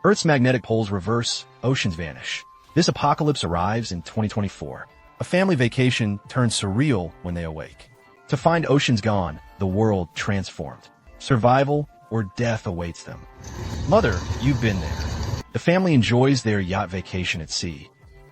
Earth's magnetic poles reverse, oceans vanish. This apocalypse arrives in 2024. A family vacation turns surreal when they awake. To find oceans gone, the world transformed. Survival or death awaits them. Mother, you've been there. The family enjoys their yacht vacation at sea.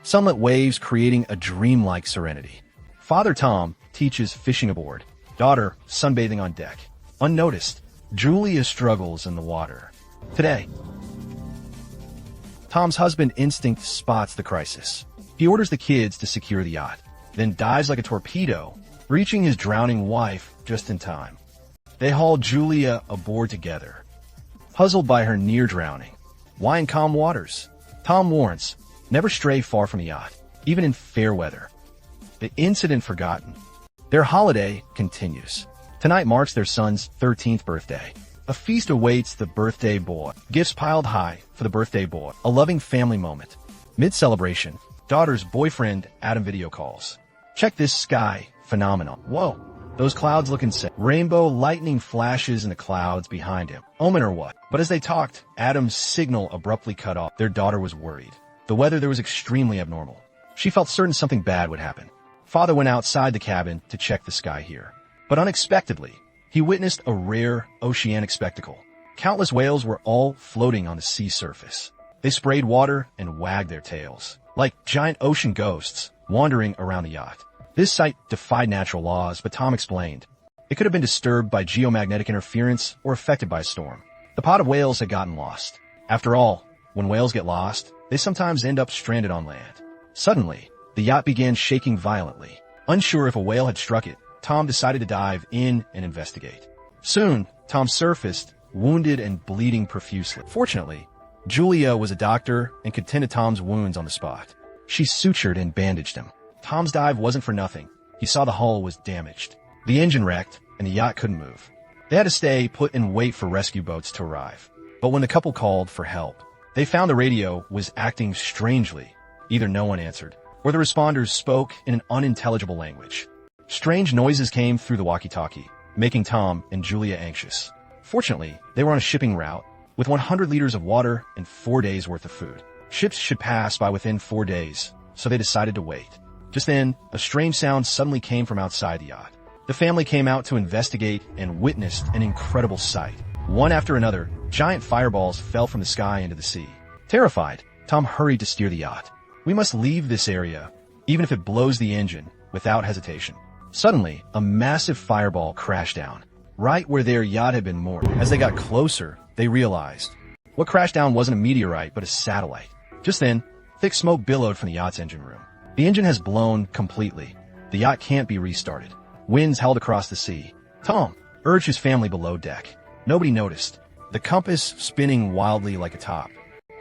Sunlit waves creating a dreamlike serenity. Father Tom teaches fishing aboard. Daughter sunbathing on deck. Unnoticed, Julia struggles in the water. Today, Tom's husband instinct spots the crisis. He orders the kids to secure the yacht, then dives like a torpedo, reaching his drowning wife just in time. They haul Julia aboard together. Puzzled by her near drowning, why in calm waters? Tom warns, never stray far from the yacht, even in fair weather. The incident forgotten. Their holiday continues. Tonight marks their son's 13th birthday. A feast awaits the birthday boy. Gifts piled high for the birthday boy. A loving family moment. Mid-celebration, daughter's boyfriend Adam video calls. Check this sky phenomenon. Whoa, those clouds look insane. Rainbow lightning flashes in the clouds behind him. Omen or what? But as they talked, Adam's signal abruptly cut off. Their daughter was worried. The weather there was extremely abnormal. She felt certain something bad would happen. Father went outside the cabin to check the sky here. But unexpectedly, he witnessed a rare oceanic spectacle. Countless whales were all floating on the sea surface. They sprayed water and wagged their tails, like giant ocean ghosts wandering around the yacht. This sight defied natural laws, but Tom explained. It could have been disturbed by geomagnetic interference or affected by a storm. The pod of whales had gotten lost. After all, when whales get lost, they sometimes end up stranded on land. Suddenly, the yacht began shaking violently. Unsure if a whale had struck it, Tom decided to dive in and investigate. Soon, Tom surfaced, wounded and bleeding profusely. Fortunately, Julia was a doctor and could tend to Tom's wounds on the spot. She sutured and bandaged him. Tom's dive wasn't for nothing. He saw the hull was damaged. The engine wrecked, and the yacht couldn't move. They had to stay put and wait for rescue boats to arrive. But when the couple called for help, they found the radio was acting strangely. Either no one answered, or the responders spoke in an unintelligible language. Strange noises came through the walkie-talkie, making Tom and Julia anxious. Fortunately, they were on a shipping route with 100 liters of water and 4 days' worth of food. Ships should pass by within 4 days, so they decided to wait. Just then, a strange sound suddenly came from outside the yacht. The family came out to investigate and witnessed an incredible sight. One after another, giant fireballs fell from the sky into the sea. Terrified, Tom hurried to steer the yacht. We must leave this area, even if it blows the engine, without hesitation. Suddenly, a massive fireball crashed down, right where their yacht had been moored. As they got closer, they realized what crashed down wasn't a meteorite, but a satellite. Just then, thick smoke billowed from the yacht's engine room. The engine has blown completely. The yacht can't be restarted. Winds held across the sea. Tom urged his family below deck. Nobody noticed. The compass spinning wildly like a top,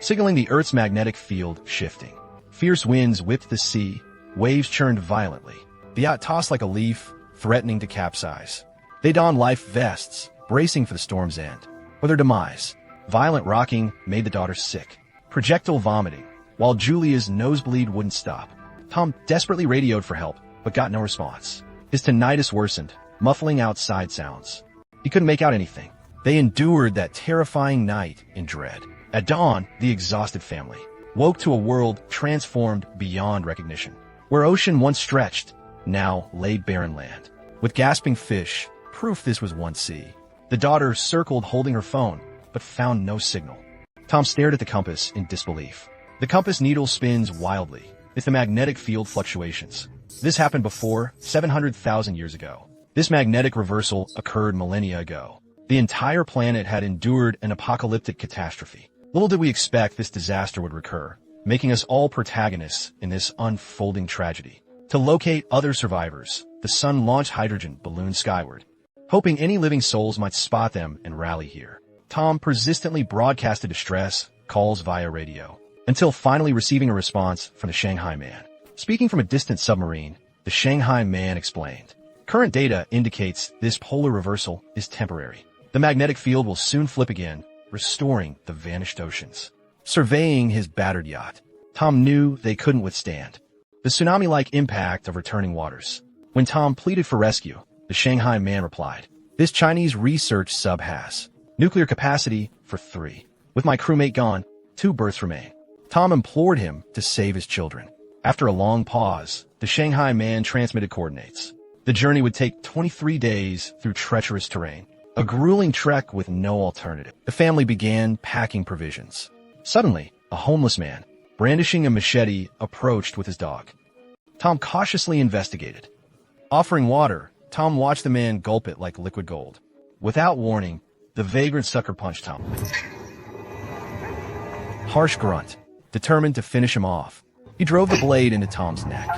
signaling the Earth's magnetic field shifting. Fierce winds whipped the sea. Waves churned violently. The yacht tossed like a leaf, threatening to capsize. They donned life vests, bracing for the storm's end, or their demise. Violent rocking made the daughter sick. Projectile vomiting, while Julia's nosebleed wouldn't stop. Tom desperately radioed for help, but got no response. His tinnitus worsened, muffling outside sounds. He couldn't make out anything. They endured that terrifying night in dread. At dawn, the exhausted family woke to a world transformed beyond recognition. Where ocean once stretched, now lay barren land. With gasping fish, proof this was once sea. The daughter circled holding her phone, but found no signal. Tom stared at the compass in disbelief. The compass needle spins wildly. It's the magnetic field fluctuations. This happened before 700,000 years ago. This magnetic reversal occurred millennia ago. The entire planet had endured an apocalyptic catastrophe. Little did we expect this disaster would recur, making us all protagonists in this unfolding tragedy. To locate other survivors, the sun launched hydrogen balloons skyward, hoping any living souls might spot them and rally here. Tom persistently broadcasted distress calls via radio, until finally receiving a response from the Shanghai Man. Speaking from a distant submarine, the Shanghai Man explained, "Current data indicates this polar reversal is temporary. The magnetic field will soon flip again, restoring the vanished oceans." Surveying his battered yacht, Tom knew they couldn't withstand the tsunami-like impact of returning waters. When Tom pleaded for rescue, the Shanghai Man replied, "This Chinese research sub has nuclear capacity for 3. With my crewmate gone, 2 births remain. Tom implored him to save his children. After a long pause, the Shanghai man transmitted coordinates. The journey would take 23 days through treacherous terrain, a grueling trek with no alternative. The family began packing provisions. Suddenly, a homeless man, brandishing a machete, approached with his dog. Tom cautiously investigated. Offering water, Tom watched the man gulp it like liquid gold. Without warning, the vagrant sucker punched Tom. Harsh grunt, determined to finish him off. He drove the blade into Tom's neck.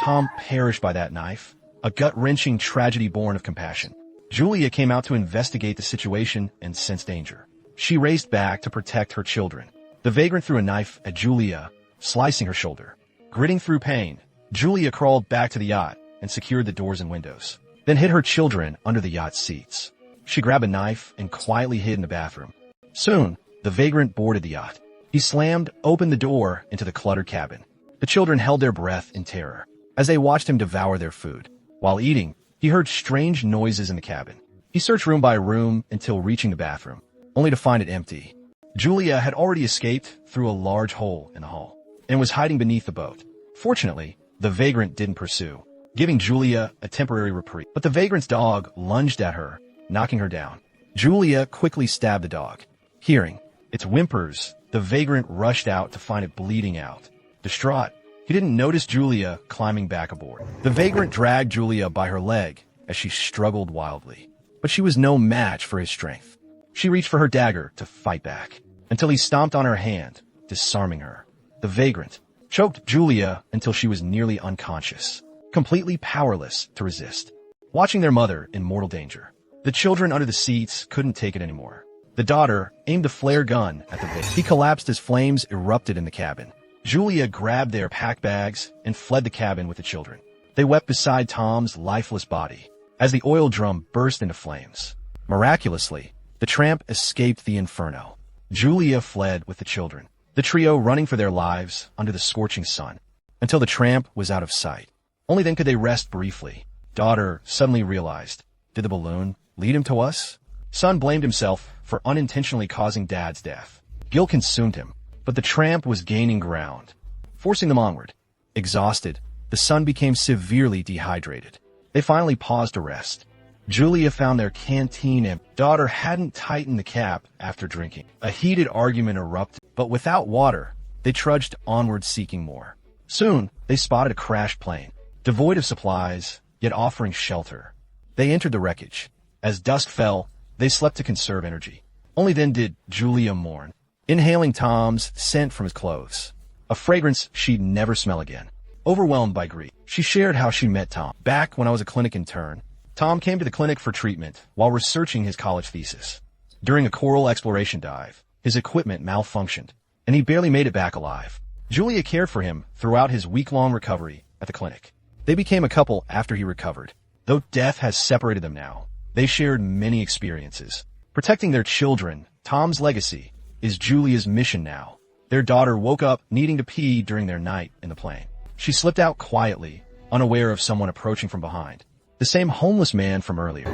Tom perished by that knife, a gut-wrenching tragedy born of compassion. Julia came out to investigate the situation and sensed danger. She raced back to protect her children. The vagrant threw a knife at Julia, slicing her shoulder. Gritting through pain, Julia crawled back to the yacht and secured the doors and windows, then hid her children under the yacht's seats. She grabbed a knife and quietly hid in the bathroom. Soon, the vagrant boarded the yacht. He slammed open the door into the cluttered cabin. The children held their breath in terror as they watched him devour their food. While eating, he heard strange noises in the cabin. He searched room by room until reaching the bathroom, only to find it empty. Julia had already escaped through a large hole in the hull and was hiding beneath the boat. Fortunately, the vagrant didn't pursue, giving Julia a temporary reprieve. But the vagrant's dog lunged at her, knocking her down. Julia quickly stabbed the dog. Hearing its whimpers, the vagrant rushed out to find it bleeding out. Distraught, he didn't notice Julia climbing back aboard. The vagrant dragged Julia by her leg as she struggled wildly, but she was no match for his strength. She reached for her dagger to fight back, until he stomped on her hand, disarming her. The vagrant choked Julia until she was nearly unconscious, completely powerless to resist. Watching their mother in mortal danger, the children under the seats couldn't take it anymore. The daughter aimed a flare gun at the vagrant. He collapsed as flames erupted in the cabin. Julia grabbed their pack bags and fled the cabin with the children. They wept beside Tom's lifeless body as the oil drum burst into flames. Miraculously, the tramp escaped the inferno. Julia fled with the children, the trio running for their lives under the scorching sun, until the tramp was out of sight. Only then could they rest briefly. Daughter suddenly realized, did the balloon lead him to us? Son blamed himself for unintentionally causing Dad's death. Guilt consumed him, but the tramp was gaining ground, forcing them onward. Exhausted, the son became severely dehydrated. They finally paused to rest. Julia found their canteen empty. Daughter hadn't tightened the cap after drinking. A heated argument erupted, but without water, they trudged onward seeking more. Soon, they spotted a crashed plane, devoid of supplies, yet offering shelter. They entered the wreckage. As dusk fell, they slept to conserve energy. Only then did Julia mourn, inhaling Tom's scent from his clothes, a fragrance she'd never smell again. Overwhelmed by grief, she shared how she met Tom. Back when I was a clinic intern, Tom came to the clinic for treatment while researching his college thesis. During a coral exploration dive, his equipment malfunctioned, and he barely made it back alive. Julia cared for him throughout his week-long recovery at the clinic. They became a couple after he recovered. Though death has separated them now, they shared many experiences. Protecting their children, Tom's legacy, is Julia's mission now. Their daughter woke up needing to pee during their night in the plane. She slipped out quietly, unaware of someone approaching from behind. The same homeless man from earlier.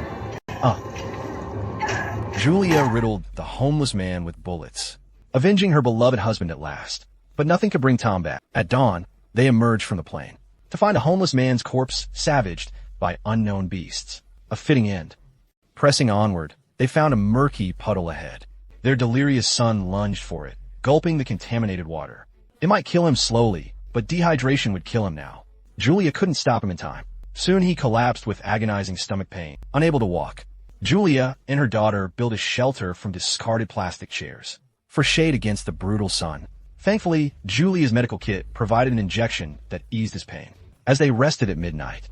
Julia riddled the homeless man with bullets, avenging her beloved husband at last. But nothing could bring Tom back. At dawn, they emerged from the plane to find a homeless man's corpse savaged by unknown beasts. A fitting end. Pressing onward, they found a murky puddle ahead. Their delirious son lunged for it, gulping the contaminated water. It might kill him slowly, but dehydration would kill him now. Julia couldn't stop him in time. Soon he collapsed with agonizing stomach pain, unable to walk. Julia and her daughter built a shelter from discarded plastic chairs for shade against the brutal sun. Thankfully, Julia's medical kit provided an injection that eased his pain. As they rested at midnight,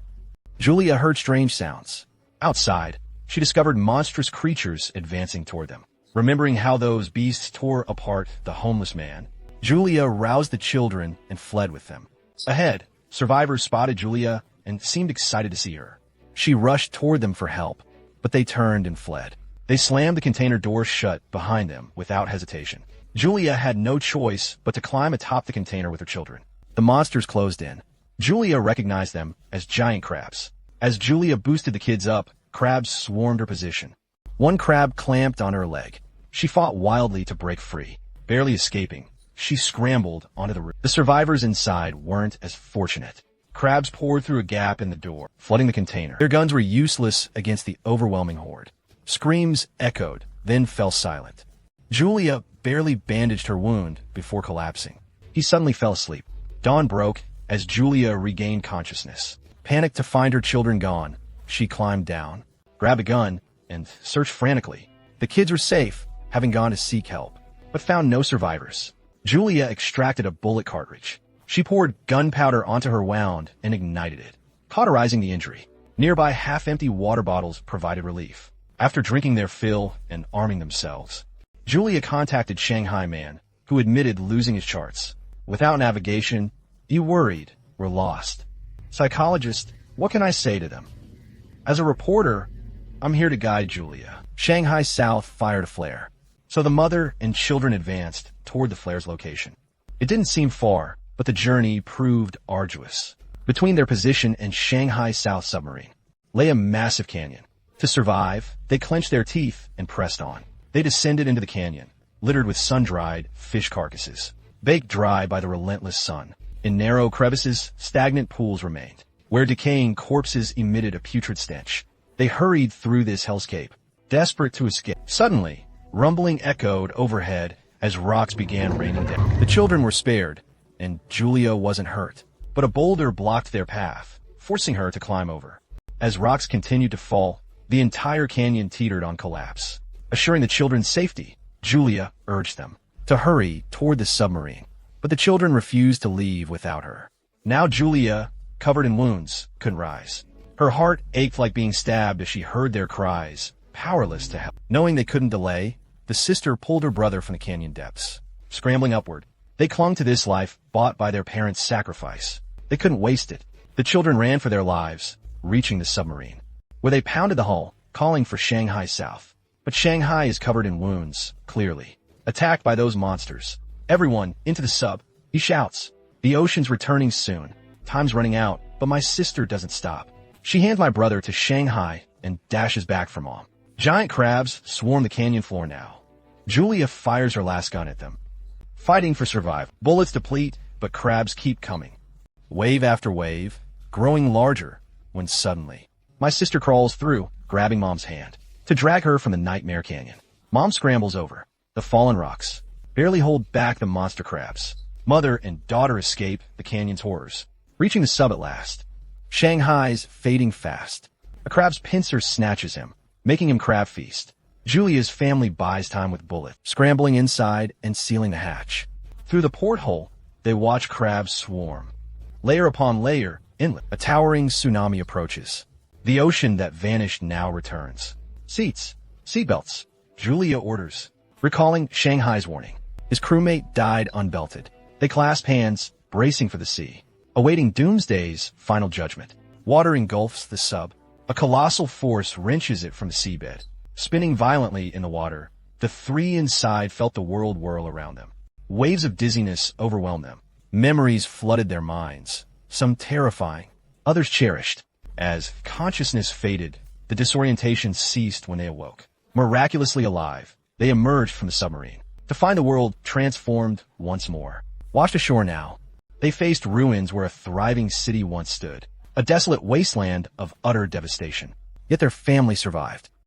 Julia heard strange sounds. Outside, she discovered monstrous creatures advancing toward them. Remembering how those beasts tore apart the homeless man, Julia roused the children and fled with them. Ahead, survivors spotted Julia and seemed excited to see her. She rushed toward them for help, but they turned and fled. They slammed the container door shut behind them without hesitation. Julia had no choice but to climb atop the container with her children. The monsters closed in. Julia recognized them as giant crabs. As Julia boosted the kids up, crabs swarmed her position. One crab clamped on her leg. She fought wildly to break free. Barely escaping, she scrambled onto the roof. The survivors inside weren't as fortunate. Crabs poured through a gap in the door, flooding the container. Their guns were useless against the overwhelming horde. Screams echoed, then fell silent. Julia barely bandaged her wound before collapsing. He suddenly fell asleep. Dawn broke as Julia regained consciousness. Panicked to find her children gone, she climbed down, grabbed a gun, and searched frantically. The kids were safe, having gone to seek help, but found no survivors. Julia extracted a bullet cartridge. She poured gunpowder onto her wound and ignited it, cauterizing the injury. Nearby half-empty water bottles provided relief. After drinking their fill and arming themselves, Julia contacted Shanghai Man, who admitted losing his charts. Without navigation, you worried, we're lost. Psychologist, what can I say to them? As a reporter, I'm here to guide Julia. Shanghai South fired a flare, so the mother and children advanced toward the flare's location. It didn't seem far, but the journey proved arduous. Between their position and Shanghai South submarine lay a massive canyon. To survive, they clenched their teeth and pressed on. They descended into the canyon, littered with sun-dried fish carcasses, baked dry by the relentless sun. In narrow crevices, stagnant pools remained, where decaying corpses emitted a putrid stench. They hurried through this hellscape, desperate to escape. Suddenly, rumbling echoed overhead as rocks began raining down. The children were spared, and Julia wasn't hurt, but a boulder blocked their path, forcing her to climb over. As rocks continued to fall, the entire canyon teetered on collapse. Assuring the children's safety, Julia urged them to hurry toward the submarine, but the children refused to leave without her. Now Julia, covered in wounds, couldn't rise. Her heart ached like being stabbed as she heard their cries, powerless to help. Knowing they couldn't delay, the sister pulled her brother from the canyon depths. Scrambling upward, they clung to this life bought by their parents' sacrifice. They couldn't waste it. The children ran for their lives, reaching the submarine, where they pounded the hull, calling for Shanghai South. But Shanghai is covered in wounds, clearly. Attacked by those monsters. Everyone, into the sub, he shouts. The ocean's returning soon. Time's running out, but my sister doesn't stop. She hands my brother to Shanghai and dashes back for Mom. Giant crabs swarm the canyon floor now. Julia fires her last gun at them, fighting for survival. Bullets deplete, but crabs keep coming. Wave after wave, growing larger, when suddenly, my sister crawls through, grabbing Mom's hand, to drag her from the nightmare canyon. Mom scrambles over. The fallen rocks barely hold back the monster crabs. Mother and daughter escape the canyon's horrors, reaching the sub at last. Shanghai's fading fast. A crab's pincer snatches him, making him crab feast. Julia's family buys time with Bullet, scrambling inside and sealing the hatch. Through the porthole, they watch crabs swarm. Layer upon layer, inlet. A towering tsunami approaches. The ocean that vanished now returns. Seats. Seatbelts. Julia orders, recalling Shanghai's warning. His crewmate died unbelted. They clasp hands, bracing for the sea, awaiting Doomsday's final judgment. Water engulfs the sub. A colossal force wrenches it from the seabed. Spinning violently in the water, the three inside felt the world whirl around them. Waves of dizziness overwhelmed them. Memories flooded their minds, some terrifying, others cherished. As consciousness faded, the disorientation ceased when they awoke. Miraculously alive, they emerged from the submarine to find the world transformed once more. Washed ashore now, they faced ruins where a thriving city once stood, a desolate wasteland of utter devastation. Yet their family survived.